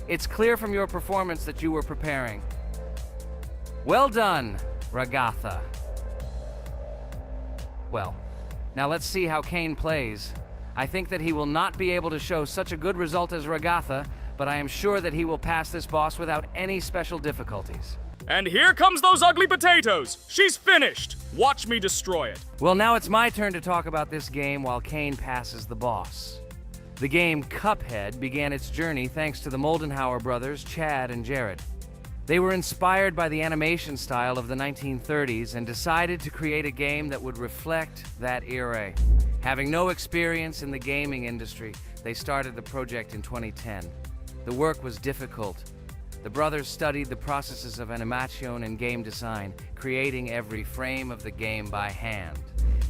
It's clear from your performance that you were preparing. Well done, Ragatha. Well, now let's see how Kane plays. I think that he will not be able to show such a good result as Ragatha, but I am sure that he will pass this boss without any special difficulties. And here comes those ugly potatoes! She's finished! Watch me destroy it. Well, now it's my turn to talk about this game while Kane passes the boss. The game Cuphead began its journey thanks to the Moldenhauer brothers, Chad and Jared. They were inspired by the animation style of the 1930s and decided to create a game that would reflect that era. Having no experience in the gaming industry, they started the project in 2010. The work was difficult. The brothers studied the processes of animation and game design, creating every frame of the game by hand.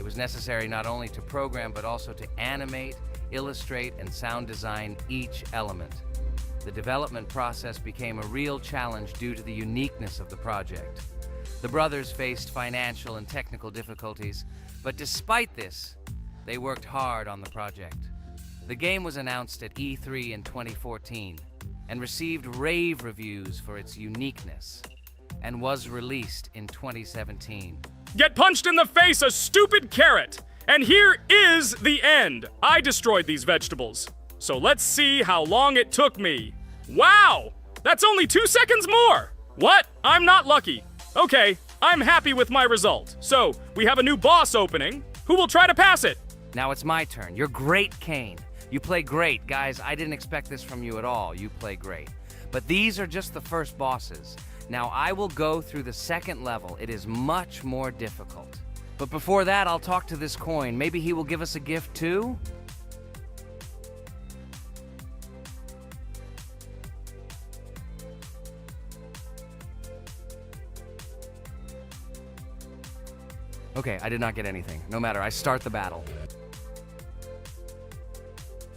It was necessary not only to program but also to animate, illustrate, and sound design each element. The development process became a real challenge due to the uniqueness of the project. The brothers faced financial and technical difficulties, but despite this, they worked hard on the project. The game was announced at E3 in 2014 and received rave reviews for its uniqueness, and was released in 2017. Get punched in the face, a stupid carrot! And here is the end. I destroyed these vegetables. So let's see how long it took me. Wow! That's only 2 seconds more! What? I'm not lucky. Okay, I'm happy with my result. So, we have a new boss opening. Who will try to pass it? Now it's my turn. You're great, Kane. You play great. Guys, I didn't expect this from you at all. You play great. But these are just the first bosses. Now I will go through the second level. It is much more difficult. But before that, I'll talk to this coin. Maybe he will give us a gift too? Okay, I did not get anything. No matter, I start the battle.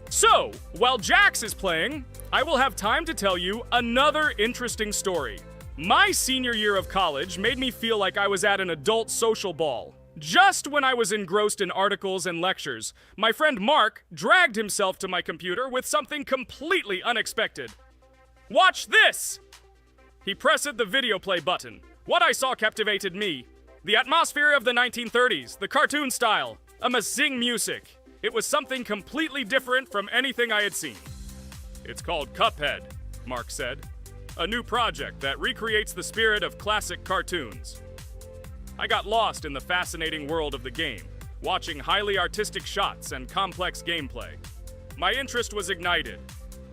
So, while Jax is playing, I will have time to tell you another interesting story. My senior year of college made me feel like I was at an adult social ball. Just when I was engrossed in articles and lectures, my friend Mark dragged himself to my computer with something completely unexpected. Watch this! He pressed the video play button. What I saw captivated me. The atmosphere of the 1930s, the cartoon style, amazing music. It was something completely different from anything I had seen. It's called Cuphead, Mark said. A new project that recreates the spirit of classic cartoons. I got lost in the fascinating world of the game, watching highly artistic shots and complex gameplay. My interest was ignited.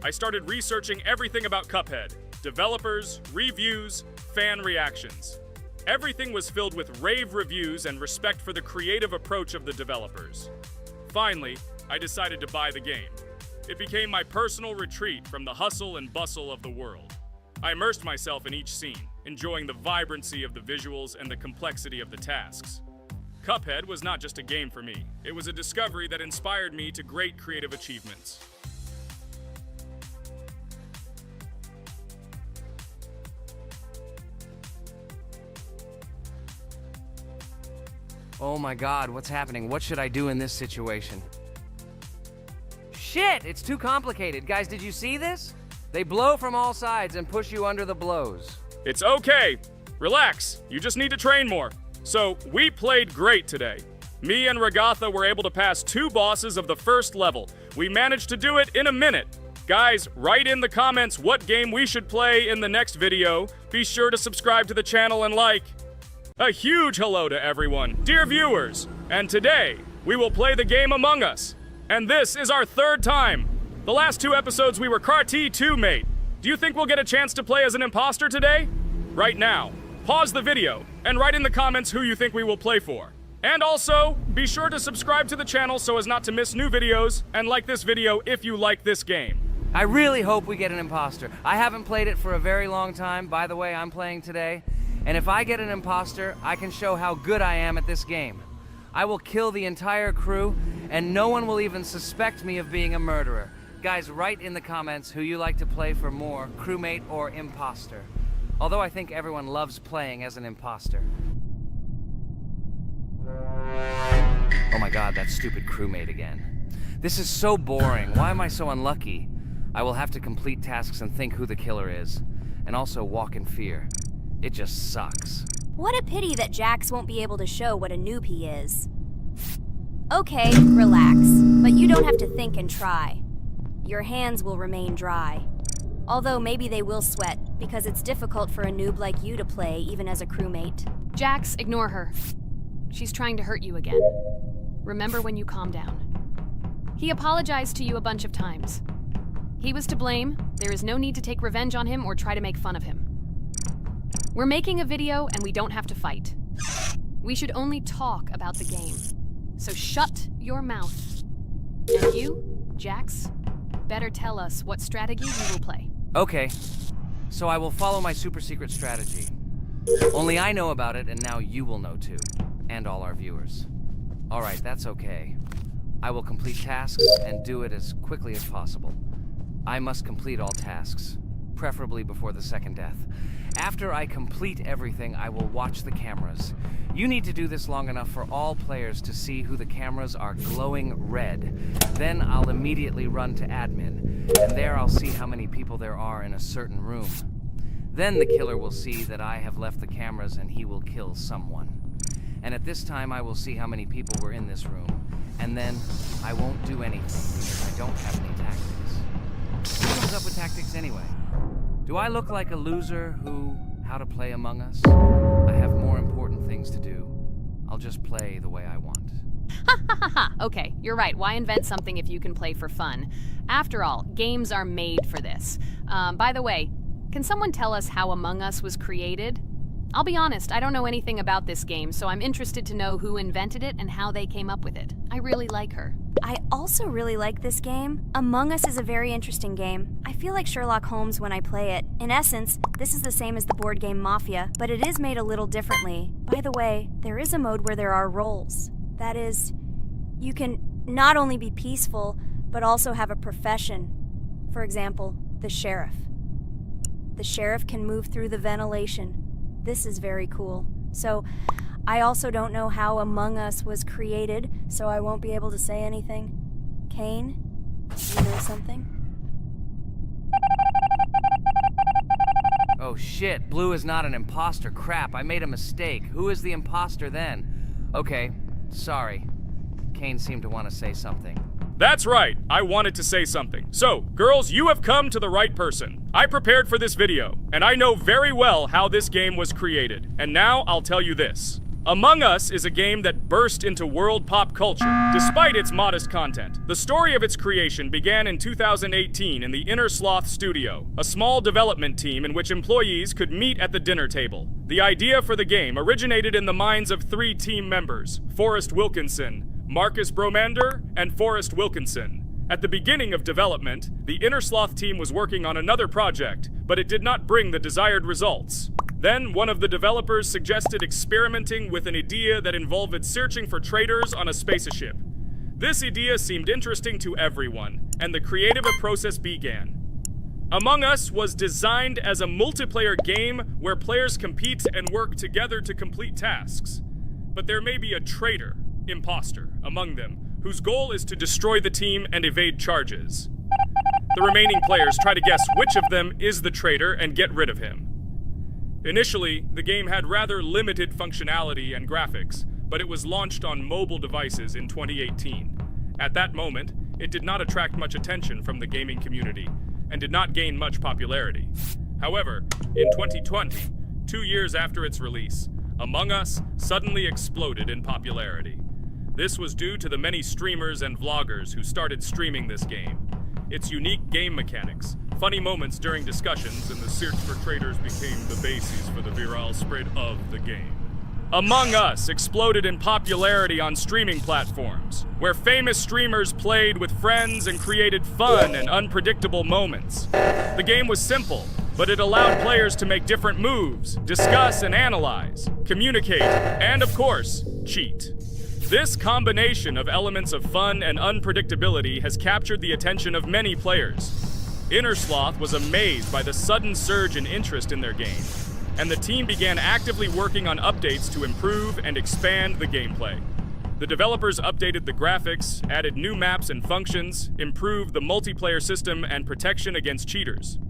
I started researching everything about Cuphead, developers, reviews, fan reactions. Everything was filled with rave reviews and respect for the creative approach of the developers. Finally, I decided to buy the game. It became my personal retreat from the hustle and bustle of the world. I immersed myself in each scene, enjoying the vibrancy of the visuals and the complexity of the tasks. Cuphead was not just a game for me. It was a discovery that inspired me to great creative achievements. Oh my god, what's happening? What should I do in this situation? Shit, it's too complicated. Guys, did you see this? They blow from all sides and push you under the blows. It's okay. Relax. You just need to train more. So, we played great today. Me and Ragatha were able to pass 2 bosses of the first level. We managed to do it in a minute. Guys, write in the comments what game we should play in the next video. Be sure to subscribe to the channel and like. A huge hello to everyone, dear viewers. And today, we will play the game Among Us. And this is our 3rd time. The last 2 episodes we were Carti 2 mate. Do you think we'll get a chance to play as an imposter today? Right now, pause the video and write in the comments who you think we will play for. And also, be sure to subscribe to the channel so as not to miss new videos, and like this video if you like this game. I really hope we get an imposter. I haven't played it for a very long time. By the way, I'm playing today. And if I get an imposter, I can show how good I am at this game. I will kill the entire crew, and no one will even suspect me of being a murderer. Guys, write in the comments who you like to play for more, crewmate or imposter. Although I think everyone loves playing as an imposter. Oh my god, that stupid crewmate again. This is so boring. Why am I so unlucky? I will have to complete tasks and think who the killer is. And also walk in fear. It just sucks. What a pity that Jax won't be able to show what a noob he is. Okay, relax. But you don't have to think and try. Your hands will remain dry. Although maybe they will sweat, because it's difficult for a noob like you to play even as a crewmate. Jax, ignore her. She's trying to hurt you again. Remember when you calm down. He apologized to you a bunch of times. He was to blame. There is no need to take revenge on him or try to make fun of him. We're making a video and we don't have to fight. We should only talk about the game. So shut your mouth. And you, Jax, better tell us what strategy you will play. Okay, so I will follow my super secret strategy. Only I know about it, and now you will know too. And all our viewers. Alright, that's okay. I will complete tasks and do it as quickly as possible. I must complete all tasks, preferably before the second death. After I complete everything, I will watch the cameras. You need to do this long enough for all players to see who the cameras are glowing red. Then I'll immediately run to admin, and there I'll see how many people there are in a certain room. Then the killer will see that I have left the cameras and he will kill someone. And at this time I will see how many people were in this room. And then I won't do anything because I don't have any tactics. Who comes up with tactics anyway? Do I look like a loser who, how to play Among Us? I have more important things to do. I'll just play the way I want. Ha ha ha ha! Okay, you're right. Why invent something if you can play for fun? After all, games are made for this. By the way, can someone tell us how Among Us was created? I'll be honest, I don't know anything about this game, so I'm interested to know who invented it and how they came up with it. I really like her. I also really like this game. Among Us is a very interesting game. I feel like Sherlock Holmes when I play it. In essence, this is the same as the board game Mafia, but it is made a little differently. By the way, there is a mode where there are roles. That is, you can not only be peaceful, but also have a profession. For example, the sheriff. The sheriff can move through the ventilation. This is very cool. So, I also don't know how Among Us was created, so I won't be able to say anything. Kane, you know something? Oh shit, Blue is not an imposter. Crap, I made a mistake. Who is the imposter then? Okay, sorry. Kane seemed to want to say something. That's right, I wanted to say something. So, girls, you have come to the right person. I prepared for this video, and I know very well how this game was created. And now I'll tell you this. Among Us is a game that burst into world pop culture, despite its modest content. The story of its creation began in 2018 in the Inner Sloth Studio, a small development team in which employees could meet at the dinner table. The idea for the game originated in the minds of 3 team members, Forrest Wilkinson, Marcus Bromander, and Forrest Wilkinson. At the beginning of development, the Inner Sloth team was working on another project, but it did not bring the desired results. Then, one of the developers suggested experimenting with an idea that involved searching for traitors on a spaceship. This idea seemed interesting to everyone, and the creative process began. Among Us was designed as a multiplayer game where players compete and work together to complete tasks. But there may be a traitor, imposter, among them, whose goal is to destroy the team and evade charges. The remaining players try to guess which of them is the traitor and get rid of him. Initially, the game had rather limited functionality and graphics, but it was launched on mobile devices in 2018. At that moment, it did not attract much attention from the gaming community, and did not gain much popularity. However, in 2020, 2 years after its release, Among Us suddenly exploded in popularity. This was due to the many streamers and vloggers who started streaming this game. Its unique game mechanics, funny moments during discussions, and the search for traitors became the basis for the viral spread of the game. Among Us exploded in popularity on streaming platforms, where famous streamers played with friends and created fun and unpredictable moments. The game was simple, but it allowed players to make different moves, discuss and analyze, communicate, and of course, cheat. This combination of elements of fun and unpredictability has captured the attention of many players. Inner Sloth was amazed by the sudden surge in interest in their game, and the team began actively working on updates to improve and expand the gameplay. The developers updated the graphics, added new maps and functions, improved the multiplayer system and protection against cheaters.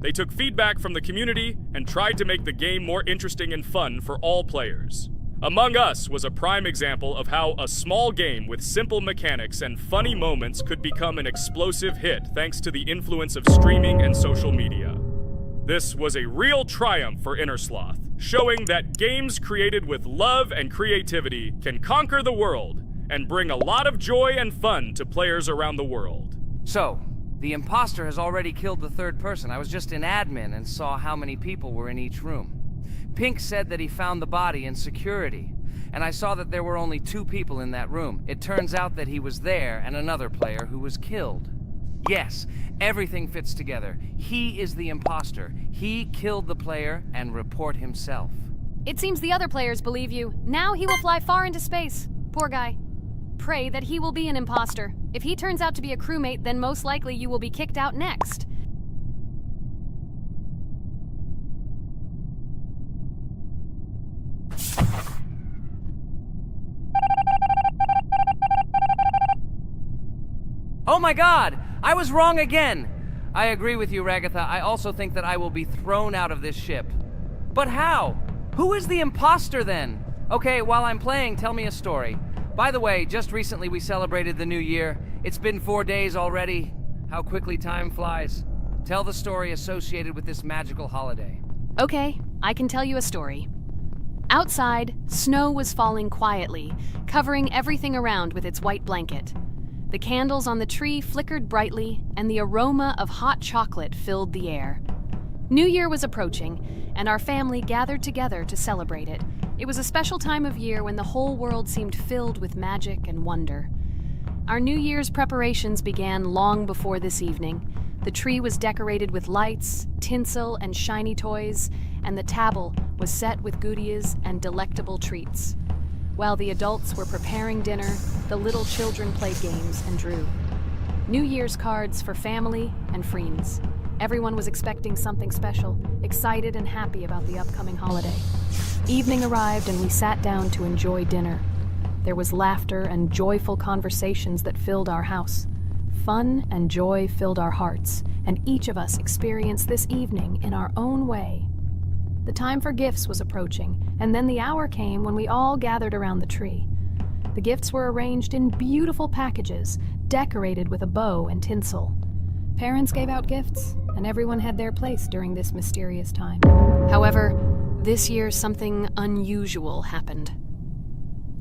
They took feedback from the community and tried to make the game more interesting and fun for all players. Among Us was a prime example of how a small game with simple mechanics and funny moments could become an explosive hit thanks to the influence of streaming and social media. This was a real triumph for Inner Sloth, showing that games created with love and creativity can conquer the world and bring a lot of joy and fun to players around the world. So, the imposter has already killed the third person. I was just in admin and saw how many people were in each room. Pink said that he found the body in security, and I saw that there were only 2 people in that room. It turns out that he was there and another player who was killed. Yes, everything fits together. He is the imposter. He killed the player and report himself. It seems the other players believe you. Now he will fly far into space. Poor guy. Pray that he will be an imposter. If he turns out to be a crewmate, then most likely you will be kicked out next. Oh my god! I was wrong again! I agree with you, Ragatha. I also think that I will be thrown out of this ship. But how? Who is the imposter then? Okay, while I'm playing, tell me a story. By the way, just recently we celebrated the new year. It's been 4 days already. How quickly time flies. Tell the story associated with this magical holiday. Okay, I can tell you a story. Outside, snow was falling quietly, covering everything around with its white blanket. The candles on the tree flickered brightly, and the aroma of hot chocolate filled the air. New Year was approaching, and our family gathered together to celebrate it. It was a special time of year when the whole world seemed filled with magic and wonder. Our New Year's preparations began long before this evening. The tree was decorated with lights, tinsel, and shiny toys, and the table was set with goodies and delectable treats. While the adults were preparing dinner, the little children played games and drew. New Year's cards for family and friends. Everyone was expecting something special, excited and happy about the upcoming holiday. Evening arrived and we sat down to enjoy dinner. There was laughter and joyful conversations that filled our house. Fun and joy filled our hearts, and each of us experienced this evening in our own way. The time for gifts was approaching, and then the hour came when we all gathered around the tree. The gifts were arranged in beautiful packages, decorated with a bow and tinsel. Parents gave out gifts, and everyone had their place during this mysterious time. However, this year something unusual happened.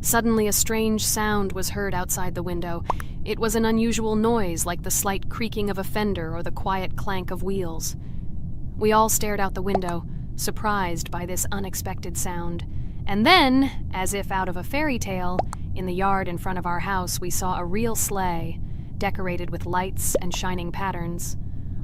Suddenly a strange sound was heard outside the window. It was an unusual noise, like the slight creaking of a fender or the quiet clank of wheels. We all stared out the window, surprised by this unexpected sound. And then, as if out of a fairy tale, in the yard in front of our house we saw a real sleigh, decorated with lights and shining patterns.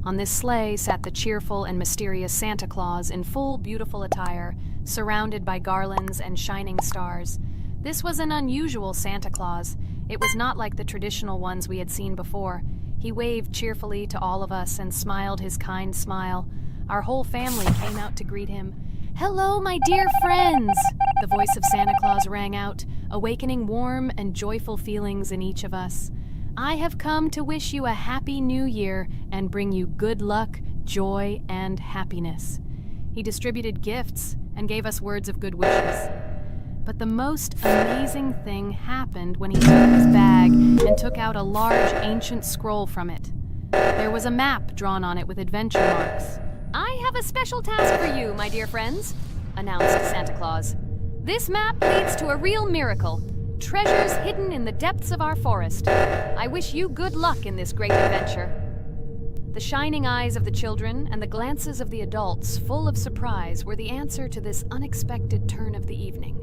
On this sleigh sat the cheerful and mysterious Santa Claus in full beautiful attire, surrounded by garlands and shining stars. This was an unusual Santa Claus. It was not like the traditional ones we had seen before. He waved cheerfully to all of us and smiled his kind smile. Our whole family came out to greet him. "Hello, my dear friends!" The voice of Santa Claus rang out, awakening warm and joyful feelings in each of us. "I have come to wish you a happy new year and bring you good luck, joy, and happiness." He distributed gifts and gave us words of good wishes. But the most amazing thing happened when he took his bag and took out a large ancient scroll from it. There was a map drawn on it with adventure marks. "I have a special task for you, my dear friends," announced Santa Claus. "This map leads to a real miracle. Treasures hidden in the depths of our forest. I wish you good luck in this great adventure." The shining eyes of the children and the glances of the adults, full of surprise, were the answer to this unexpected turn of the evening.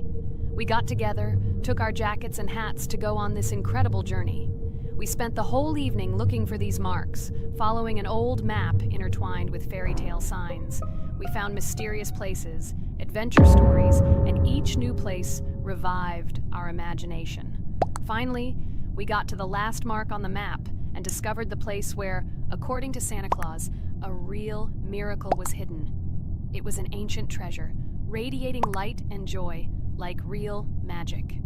We got together, took our jackets and hats to go on this incredible journey. We spent the whole evening looking for these marks, following an old map intertwined with fairy tale signs. We found mysterious places, adventure stories, and each new place revived our imagination. Finally, we got to the last mark on the map and discovered the place where, according to Santa Claus, a real miracle was hidden. It was an ancient treasure, radiating light and joy, like real magic.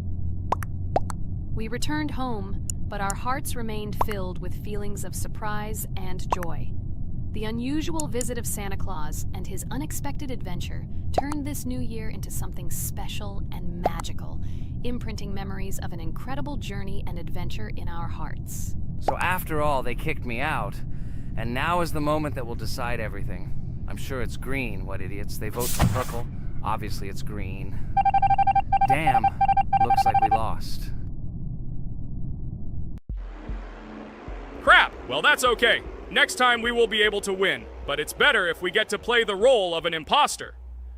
We returned home, but our hearts remained filled with feelings of surprise and joy. The unusual visit of Santa Claus and his unexpected adventure turned this new year into something special and magical, imprinting memories of an incredible journey and adventure in our hearts. So after all, they kicked me out, and now is the moment that will decide everything. I'm sure it's green, what idiots. They vote for purple. Obviously it's green. Damn, looks like we lost. Crap! Well, that's okay. Next time we will be able to win, but it's better if we get to play the role of an imposter.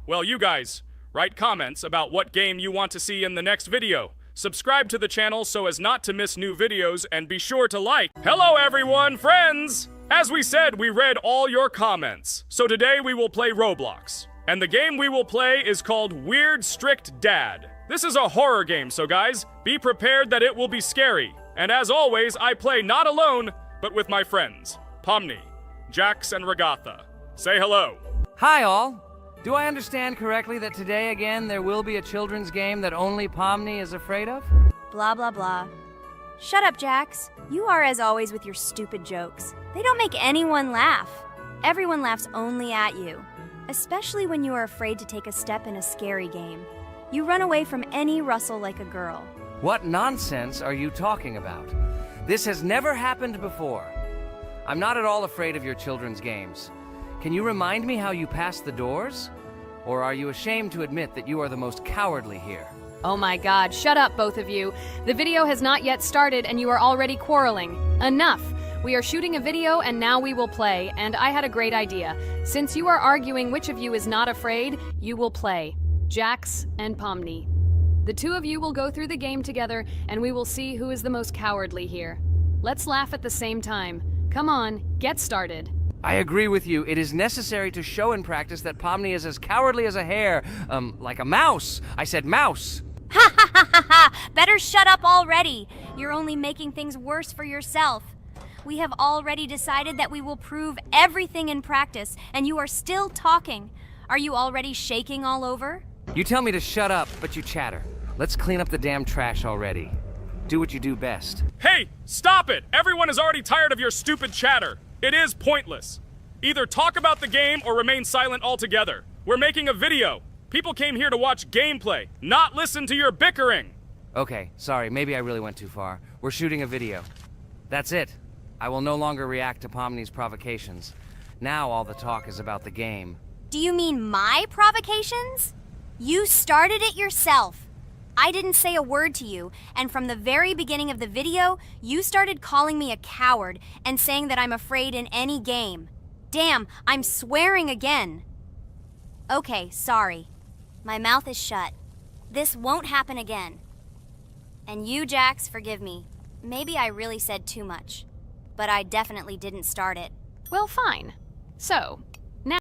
Well, you guys, write comments about what game you want to see in the next video. Subscribe to the channel so as not to miss new videos, and be sure to like. Hello everyone, friends! As we said, we read all your comments. So today we will play Roblox. And the game we will play is called Weird Strict Dad. This is a horror game, so guys, be prepared that it will be scary. And as always, I play not alone, but with my friends, Pomni, Jax, and Regatha. Say hello. Hi all! Do I understand correctly that today again there will be a children's game that only Pomni is afraid of? Blah, blah, blah. Shut up, Jax. You are as always with your stupid jokes. They don't make anyone laugh. Everyone laughs only at you, especially when you are afraid to take a step in a scary game. You run away from any rustle like a girl. What nonsense are you talking about? This has never happened before. I'm not at all afraid of your children's games. Can you remind me how you passed the doors? Or are you ashamed to admit that you are the most cowardly here? Oh my god, shut up, both of you. The video has not yet started and you are already quarreling. Enough! We are shooting a video and now we will play, and I had a great idea. Since you are arguing which of you is not afraid, you will play. Jax and Pomni. The two of you will go through the game together, and we will see who is the most cowardly here. Let's laugh at the same time. Come on, get started. I agree with you. It is necessary to show in practice that Pomni is as cowardly as a hare. Like a mouse. I said mouse. Ha ha ha ha ha! Better shut up already. You're only making things worse for yourself. We have already decided that we will prove everything in practice, and you are still talking. Are you already shaking all over? You tell me to shut up, but you chatter. Let's clean up the damn trash already. Do what you do best. Hey, stop it! Everyone is already tired of your stupid chatter. It is pointless. Either talk about the game or remain silent altogether. We're making a video. People came here to watch gameplay, not listen to your bickering. Okay, sorry, maybe I really went too far. We're shooting a video. That's it. I will no longer react to Pomni's provocations. Now all the talk is about the game. Do you mean my provocations? You started it yourself. I didn't say a word to you, and from the very beginning of the video, you started calling me a coward and saying that I'm afraid in any game. Damn, I'm swearing again. Okay, sorry. My mouth is shut. This won't happen again. And you, Jax, forgive me. Maybe I really said too much, but I definitely didn't start it. Well, fine. So,